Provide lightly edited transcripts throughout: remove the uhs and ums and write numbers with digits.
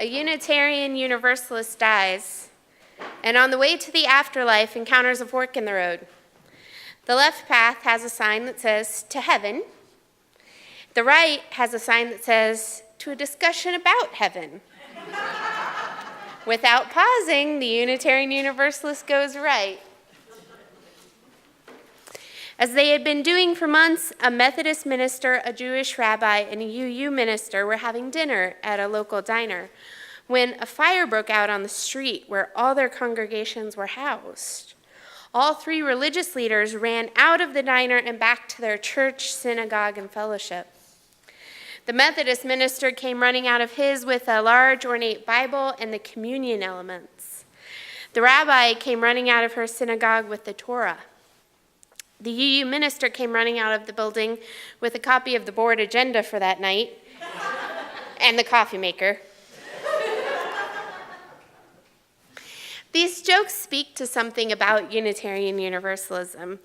A Unitarian Universalist dies, and on the way to the afterlife encounters a fork in the road. The left path has a sign that says, "To heaven." The right has a sign that says, "To a discussion about heaven." Without pausing, the Unitarian Universalist goes right. As they had been doing for months, a Methodist minister, a Jewish rabbi, and a UU minister were having dinner at a local diner when a fire broke out on the street where all their congregations were housed. All three religious leaders ran out of the diner and back to their church, synagogue, and fellowship. The Methodist minister came running out of his with a large ornate Bible and the communion elements. The rabbi came running out of her synagogue with the Torah. The UU minister came running out of the building with a copy of the board agenda for that night and the coffee maker. These jokes speak to something about Unitarian Universalism.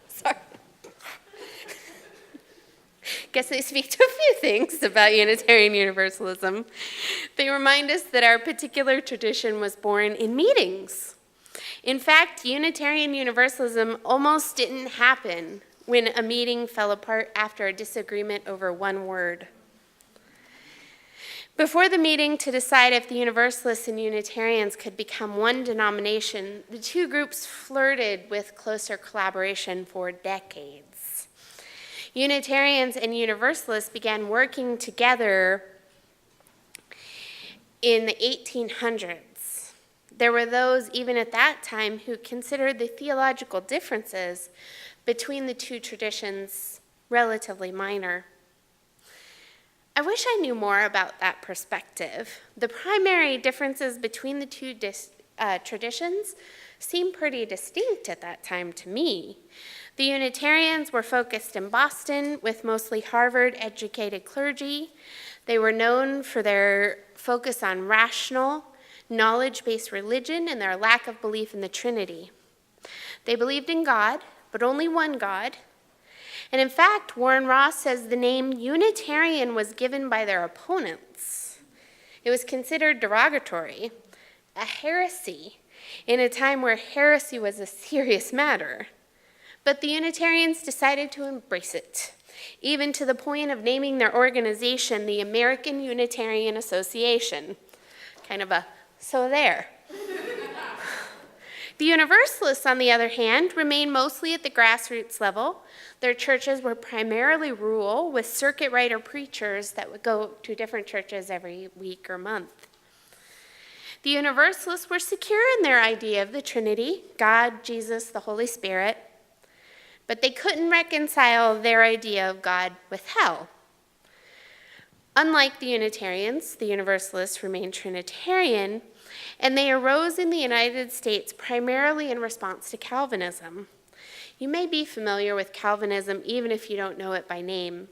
Sorry. Guess they speak to a few things about Unitarian Universalism. They remind us that our particular tradition was born in meetings. In fact, Unitarian Universalism almost didn't happen when a meeting fell apart after a disagreement over one word. Before the meeting to decide if the Universalists and Unitarians could become one denomination, the two groups flirted with closer collaboration for decades. Unitarians and Universalists began working together in the 1800s. There were those, even at that time, who considered the theological differences between the two traditions relatively minor. I wish I knew more about that perspective. The primary differences between the two traditions seem pretty distinct at that time to me. The Unitarians were focused in Boston with mostly Harvard-educated clergy. They were known for their focus on rational, knowledge-based religion and their lack of belief in the Trinity. They believed in God, but only one God. And in fact, Warren Ross says the name Unitarian was given by their opponents. It was considered derogatory, a heresy, in a time where heresy was a serious matter. But the Unitarians decided to embrace it, even to the point of naming their organization the American Unitarian Association. Kind of a, so there. The Universalists, on the other hand, remained mostly at the grassroots level. Their churches were primarily rural, with circuit rider preachers that would go to different churches every week or month. The Universalists were secure in their idea of the Trinity, God, Jesus, the Holy Spirit, but they couldn't reconcile their idea of God with hell. Unlike the Unitarians, the Universalists remained Trinitarian, and they arose in the United States primarily in response to Calvinism. You may be familiar with Calvinism even if you don't know it by name.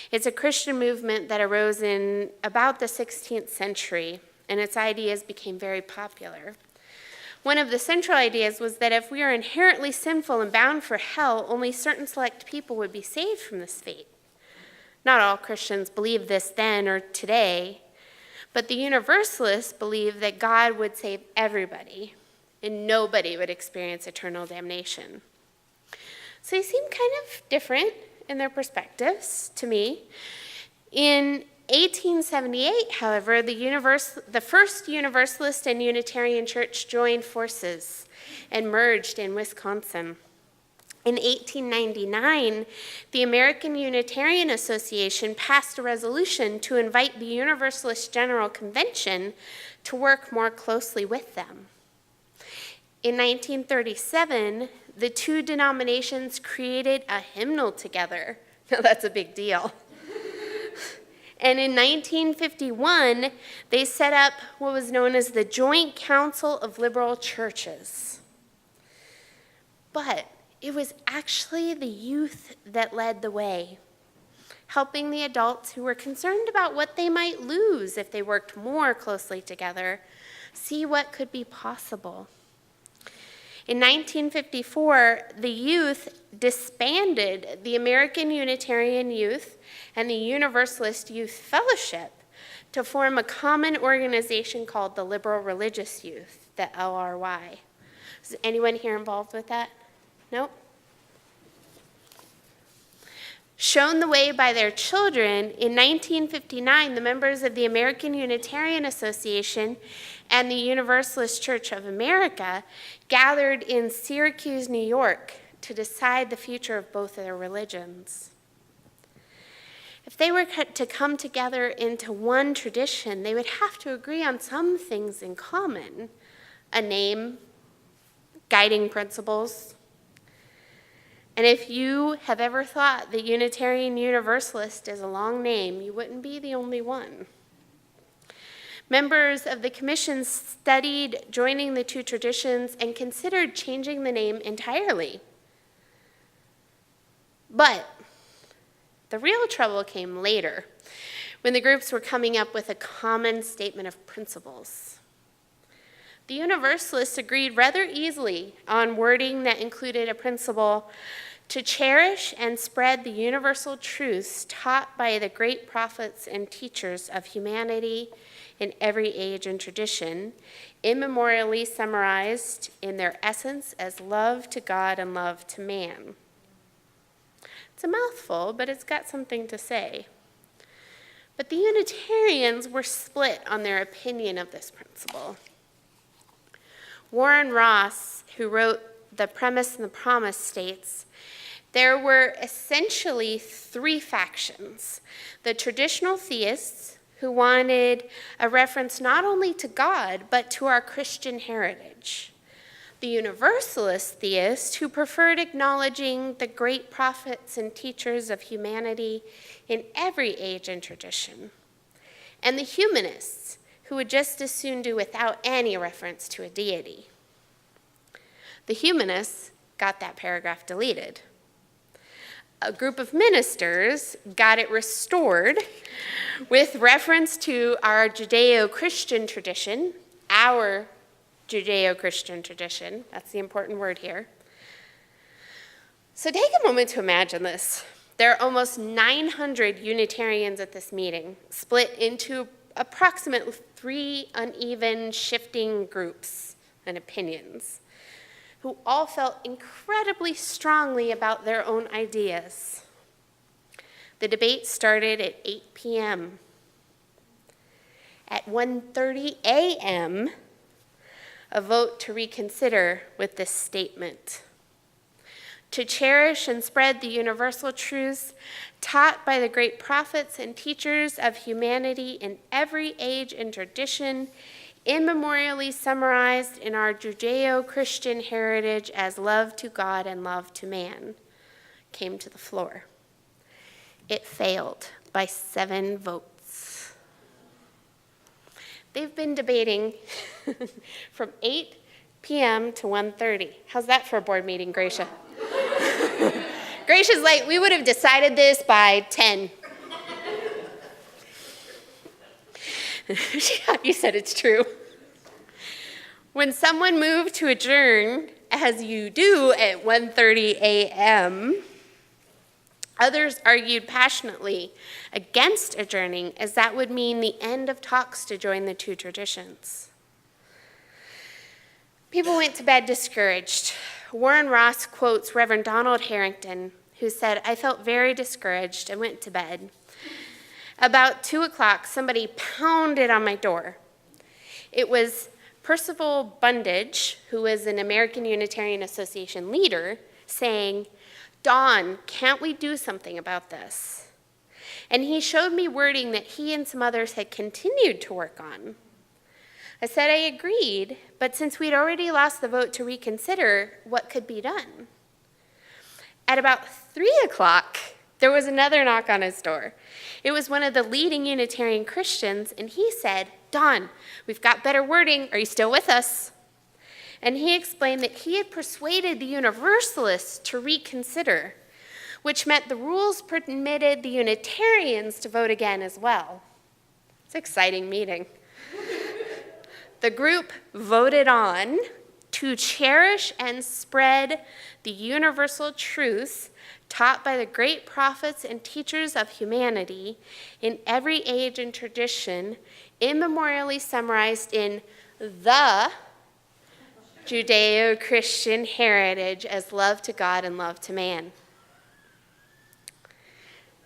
It's a Christian movement that arose in about the 16th century, and its ideas became very popular. One of the central ideas was that if we are inherently sinful and bound for hell, only certain select people would be saved from this fate. Not all Christians believed this then or today, but the Universalists believed that God would save everybody, and nobody would experience eternal damnation. So they seem kind of different in their perspectives to me. In 1878, however, the first Universalist and Unitarian church joined forces and merged in Wisconsin. In 1899, the American Unitarian Association passed a resolution to invite the Universalist General Convention to work more closely with them. In 1937, the two denominations created a hymnal together. Now that's a big deal. And in 1951, they set up what was known as the Joint Council of Liberal Churches. But it was actually the youth that led the way, helping the adults who were concerned about what they might lose if they worked more closely together, see what could be possible. In 1954, the youth disbanded the American Unitarian Youth and the Universalist Youth Fellowship to form a common organization called the Liberal Religious Youth, the LRY. Is anyone here involved with that? Nope? Shown the way by their children, in 1959, the members of the American Unitarian Association and the Universalist Church of America gathered in Syracuse, New York, to decide the future of both of their religions. If they were to come together into one tradition, they would have to agree on some things in common: a name, guiding principles. And if you have ever thought that Unitarian Universalist is a long name, you wouldn't be the only one. Members of the commission studied joining the two traditions and considered changing the name entirely. But the real trouble came later, when the groups were coming up with a common statement of principles. The Universalists agreed rather easily on wording that included a principle to cherish and spread the universal truths taught by the great prophets and teachers of humanity in every age and tradition, immemorially summarized in their essence as love to God and love to man. It's a mouthful, but it's got something to say. But the Unitarians were split on their opinion of this principle. Warren Ross, who wrote The Premise and the Promise, states, there were essentially three factions: the traditional theists, who wanted a reference not only to God, but to our Christian heritage; the Universalist theists, who preferred acknowledging the great prophets and teachers of humanity in every age and tradition; and the humanists, who would just as soon do without any reference to a deity. The humanists got that paragraph deleted. A group of ministers got it restored with reference to our Judeo-Christian tradition, our Judeo-Christian tradition. That's the important word here. So take a moment to imagine this. There are almost 900 Unitarians at this meeting, split into approximately 3 uneven, shifting groups and opinions, who all felt incredibly strongly about their own ideas. The debate started at 8 p.m. At 1:30 a.m., a vote to reconsider with this statement: to cherish and spread the universal truths taught by the great prophets and teachers of humanity in every age and tradition, immemorially summarized in our Judeo-Christian heritage as love to God and love to man, came to the floor. It failed by 7 votes. They've been debating from 8 p.m. to 1:30. How's that for a board meeting, Gracia? Gracia's like, we would have decided this by 10. You said it's true. When someone moved to adjourn, as you do at 1:30 a.m., others argued passionately against adjourning, as that would mean the end of talks to join the two traditions. People went to bed discouraged. Warren Ross quotes Reverend Donald Harrington, who said, "I felt very discouraged and went to bed. About 2 o'clock, somebody pounded on my door. It was Percival Bundage, who is an American Unitarian Association leader, saying, 'Dawn, can't we do something about this?' And he showed me wording that he and some others had continued to work on. I said I agreed, but since we'd already lost the vote to reconsider, what could be done?" At about 3 o'clock, there was another knock on his door. It was one of the leading Unitarian Christians, and he said, "Dawn, we've got better wording. Are you still with us?" And he explained that he had persuaded the Universalists to reconsider, which meant the rules permitted the Unitarians to vote again as well. It's an exciting meeting. The group voted on to cherish and spread the universal truths taught by the great prophets and teachers of humanity in every age and tradition, immemorially summarized in the Judeo-Christian heritage as love to God and love to man.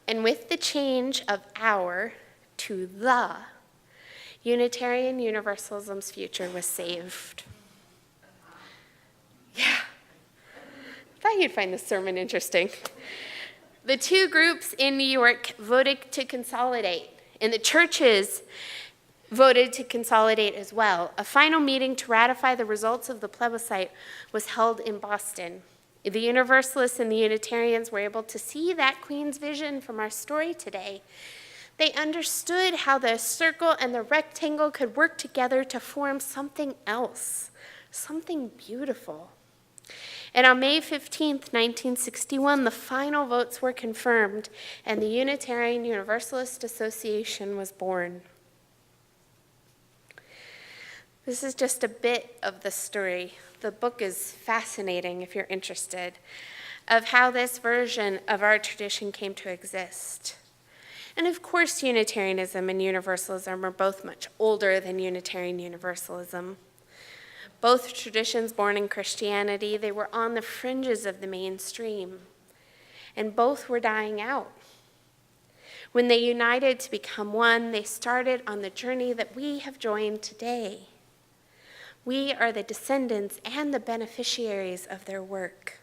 And with the change of our to the, Unitarian Universalism's future was saved. Yeah. I thought you'd find this sermon interesting. The two groups in New York voted to consolidate, and the churches voted to consolidate as well. A final meeting to ratify the results of the plebiscite was held in Boston. The Universalists and the Unitarians were able to see that Queen's vision from our story today. They understood how the circle and the rectangle could work together to form something else, something beautiful. And on May 15th, 1961, the final votes were confirmed, and the Unitarian Universalist Association was born. This is just a bit of the story. The book is fascinating if you're interested, of how this version of our tradition came to exist. And of course, Unitarianism and Universalism are both much older than Unitarian Universalism. Both traditions born in Christianity, they were on the fringes of the mainstream, and both were dying out. When they united to become one, they started on the journey that we have joined today. We are the descendants and the beneficiaries of their work.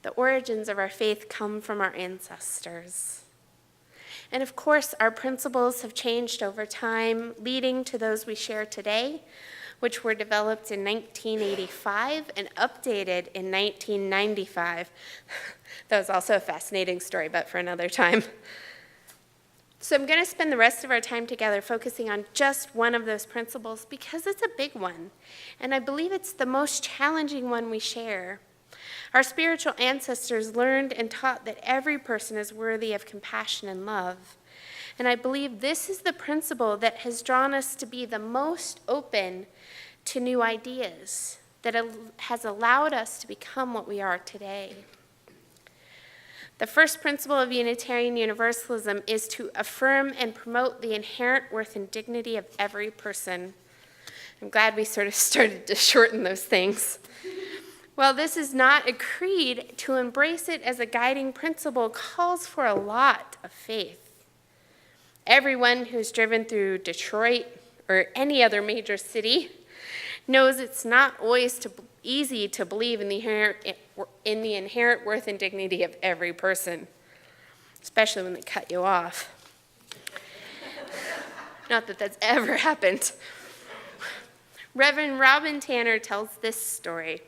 The origins of our faith come from our ancestors. And of course, our principles have changed over time, leading to those we share today, which were developed in 1985 and updated in 1995. That was also a fascinating story, but for another time. So I'm going to spend the rest of our time together focusing on just one of those principles because it's a big one, and I believe it's the most challenging one we share. Our spiritual ancestors learned and taught that every person is worthy of compassion and love. And I believe this is the principle that has drawn us to be the most open to new ideas, that has allowed us to become what we are today. The first principle of Unitarian Universalism is to affirm and promote the inherent worth and dignity of every person. I'm glad we sort of started to shorten those things. While this is not a creed, to embrace it as a guiding principle calls for a lot of faith. Everyone who's driven through Detroit or any other major city knows it's not always easy to believe in the inherent worth and dignity of every person, especially when they cut you off. Not that that's ever happened. Reverend Robin Tanner tells this story.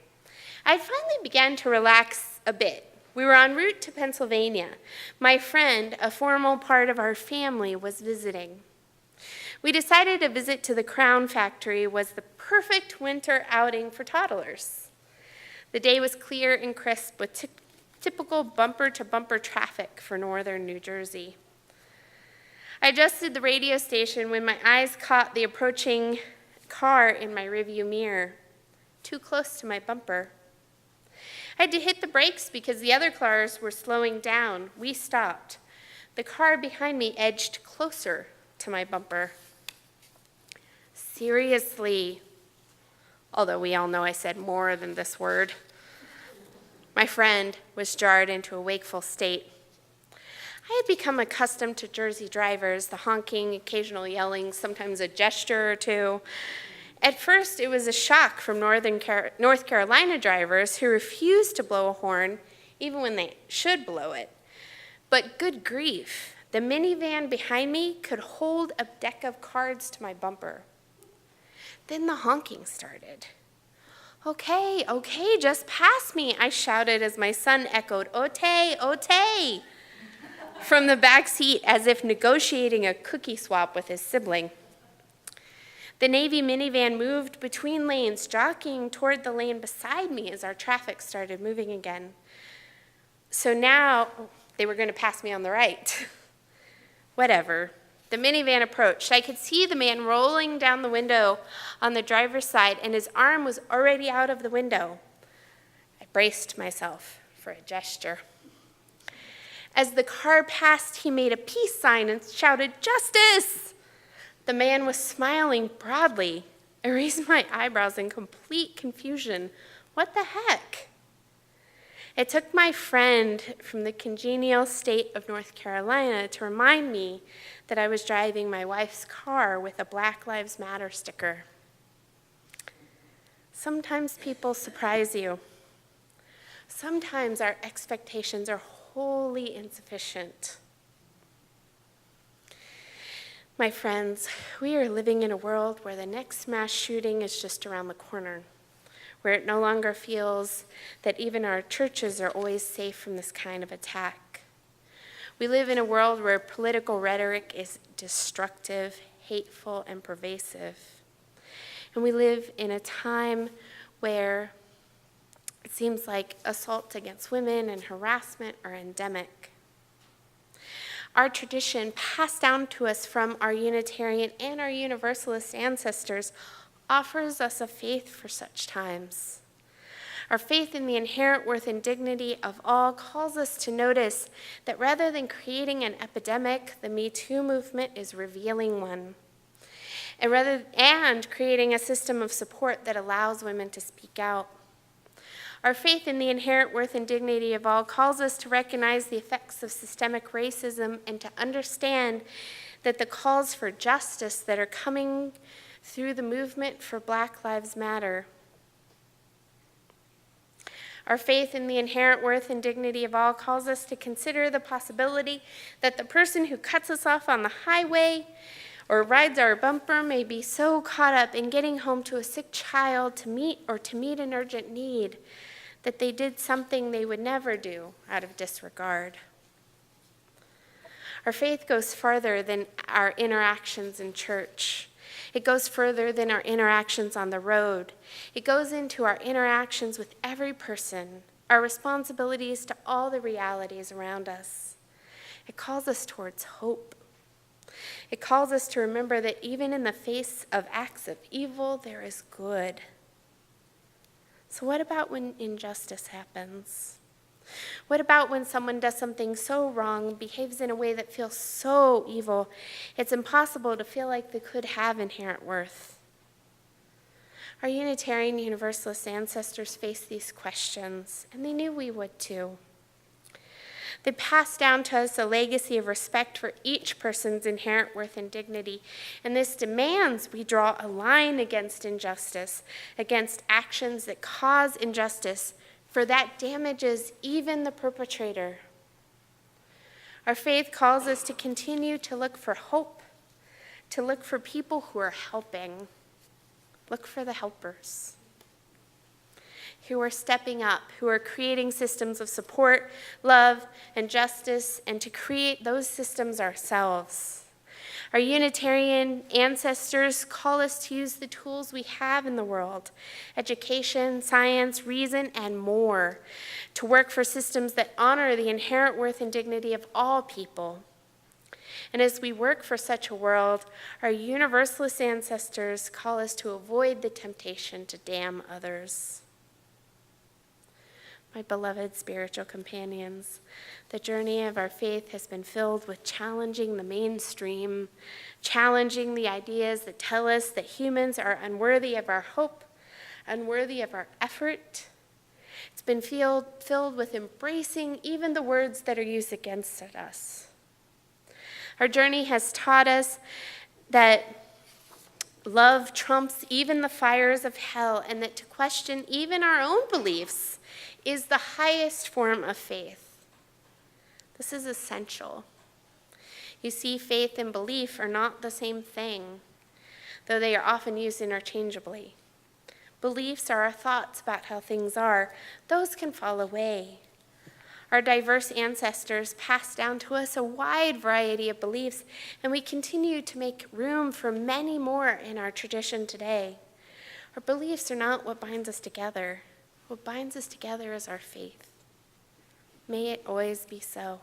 I finally began to relax a bit. We were en route to Pennsylvania. My friend, a formal part of our family, was visiting. We decided a visit to the Crown Factory was the perfect winter outing for toddlers. The day was clear and crisp with typical bumper-to-bumper traffic for northern New Jersey. I adjusted the radio station when my eyes caught the approaching car in my rearview mirror, too close to my bumper. I had to hit the brakes because the other cars were slowing down. We stopped. The car behind me edged closer to my bumper. Seriously, although we all know I said more than this word. My friend was jarred into a wakeful state. I had become accustomed to Jersey drivers, the honking, occasional yelling, sometimes a gesture or two. At first, it was a shock from North Carolina drivers who refused to blow a horn, even when they should blow it. But good grief, the minivan behind me could hold a deck of cards to my bumper. Then the honking started. Okay, just pass me, I shouted as my son echoed, ote, from the back seat as if negotiating a cookie swap with his sibling. The Navy minivan moved between lanes, jockeying toward the lane beside me as our traffic started moving again. So now they were going to pass me on the right. Whatever. The minivan approached. I could see the man rolling down the window on the driver's side, and his arm was already out of the window. I braced myself for a gesture. As the car passed, he made a peace sign and shouted, "Justice!" The man was smiling broadly. I raised my eyebrows in complete confusion. What the heck? It took my friend from the congenial state of North Carolina to remind me that I was driving my wife's car with a Black Lives Matter sticker. Sometimes people surprise you. Sometimes our expectations are wholly insufficient. My friends, we are living in a world where the next mass shooting is just around the corner, where it no longer feels that even our churches are always safe from this kind of attack. We live in a world where political rhetoric is destructive, hateful, and pervasive. And we live in a time where it seems like assault against women and harassment are endemic. Our tradition, passed down to us from our Unitarian and our Universalist ancestors, offers us a faith for such times. Our faith in the inherent worth and dignity of all calls us to notice that rather than creating an epidemic, the Me Too movement is revealing one, and creating a system of support that allows women to speak out. Our faith in the inherent worth and dignity of all calls us to recognize the effects of systemic racism and to understand that the calls for justice that are coming through the movement for Black Lives Matter. Our faith in the inherent worth and dignity of all calls us to consider the possibility that the person who cuts us off on the highway or rides our bumper may be so caught up in getting home to a sick child to meet an urgent need that they did something they would never do out of disregard. Our faith goes farther than our interactions in church. It goes further than our interactions on the road. It goes into our interactions with every person, our responsibilities to all the realities around us. It calls us towards hope. It calls us to remember that even in the face of acts of evil, there is good. So what about when injustice happens? What about when someone does something so wrong, behaves in a way that feels so evil, it's impossible to feel like they could have inherent worth? Our Unitarian Universalist ancestors faced these questions, and they knew we would too. They passed down to us a legacy of respect for each person's inherent worth and dignity, and this demands we draw a line against injustice, against actions that cause injustice, for that damages even the perpetrator. Our faith calls us to continue to look for hope, to look for people who are helping. Look for the helpers, who are stepping up, who are creating systems of support, love, and justice, and to create those systems ourselves. Our Unitarian ancestors call us to use the tools we have in the world, education, science, reason, and more, to work for systems that honor the inherent worth and dignity of all people. And as we work for such a world, our Universalist ancestors call us to avoid the temptation to damn others. My beloved spiritual companions, the journey of our faith has been filled with challenging the mainstream, challenging the ideas that tell us that humans are unworthy of our hope, unworthy of our effort. It's been filled with embracing even the words that are used against us. Our journey has taught us that love trumps even the fires of hell, and that to question even our own beliefs is the highest form of faith. This is essential. You see, faith and belief are not the same thing, though they are often used interchangeably. Beliefs are our thoughts about how things are. Those can fall away. Our diverse ancestors passed down to us a wide variety of beliefs, and we continue to make room for many more in our tradition today. Our beliefs are not what binds us together. What binds us together is our faith. May it always be so.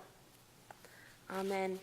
Amen.